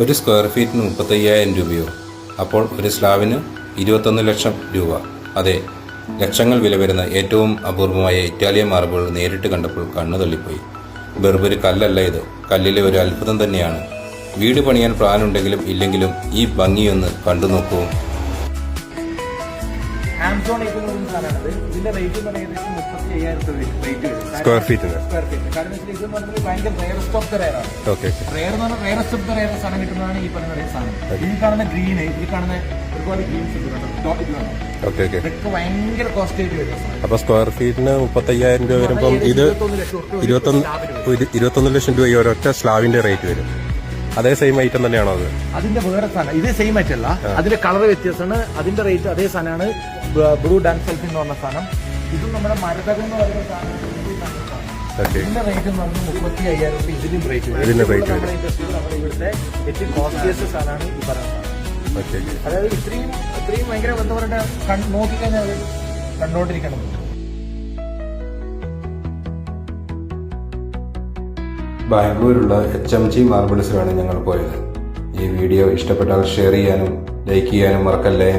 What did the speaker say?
ഒരു സ്ക്വയർ ഫീറ്റിന് 35,000 രൂപയോ? അപ്പോൾ ഒരു സ്ലാബിന് 21 ലക്ഷം രൂപ. അതെ, ലക്ഷങ്ങൾ വില വരുന്ന ഏറ്റവും അപൂർവമായ ഇറ്റാലിയൻ മാർബിൾ നേരിട്ട് കണ്ടപ്പോൾ കണ്ണു തള്ളിപ്പോയി. വെറുമൊരു കല്ലല്ല ഇത്, കല്ലിലെ ഒരു അത്ഭുതം തന്നെയാണ്. വീട് പണിയാൻ പ്ലാനുണ്ടെങ്കിലും ഇല്ലെങ്കിലും ഈ ഭംഗിയൊന്ന് കണ്ടു നോക്കൂ. ആമസോൺ ഇതിന്റെ റേറ്റ് എന്ന് പറയുന്നത് 35,000 റേറ്റ് വരും സ്ക്വയർ ഫീറ്റിന്. കാരണം ഇത് ഭയങ്കര റെയറസ്റ്റ് ഓഫ് ദ റെയർ ആണ്. റെയർ എന്ന് പറഞ്ഞാൽ റെയറസ്റ്റ് ഓഫ് ദ റെയർ സാധനം കിട്ടുന്നതാണ് ഈ പറയുന്ന സാധനം. ഈ കാണുന്ന ഗ്രീന്, ഇതിൽ കാണുന്ന ഒരുപാട് ഗ്രീൻസ് ഇതൊക്കെ ഭയങ്കര കോസ്റ്റ് ആയിട്ട് വരും. അപ്പൊ സ്ക്വയർ ഫീറ്റിന് 35,000 രൂപ വരുമ്പം ഇത് 21 ലക്ഷം രൂപ ഈ ഒരൊറ്റ സ്ലാബിന്റെ റേറ്റ് വരും. അതേ സെയിം ഐറ്റം തന്നെയാണോ അത്? അതിന്റെ വേറെ സാധനം, ഇത് സെയിം ഐറ്റം അല്ല, അതിന്റെ കളർ വ്യത്യാസമാണ്. അതിന്റെ റേറ്റ് അതേ സാധനമാണ്. ബ്ലൂ ഡാൻസെൽഫ് എന്ന് പറഞ്ഞ സാധനം. ഇതും നമ്മുടെ മരതകം എന്ന് പറയുന്ന സാധനം. ഇതിന്റെ റേറ്റ് എന്ന് പറഞ്ഞാൽ 35,000 രൂപ. ഇതിന്റെ റേറ്റ് നമ്മുടെ ഇവിടുത്തെ ഏറ്റവും കോസ്റ്റ്ലിയസ്റ്റ് സാധനമാണ് ഈ പറയുന്നത്. അതായത് ഇത്രയും ഭയങ്കര എന്താ പറയുക, നോക്കിക്കഴിഞ്ഞാൽ അത് കണ്ടോണ്ടിരിക്കണം. ബാംഗ്ലൂരുള്ള HMG മാർബിൾസിലാണ് ഞങ്ങൾ പോയത്. ഈ വീഡിയോ ഇഷ്ടപ്പെട്ടാൽ ഷെയർ ചെയ്യാനും ലൈക്ക് ചെയ്യാനും മറക്കല്ലേ.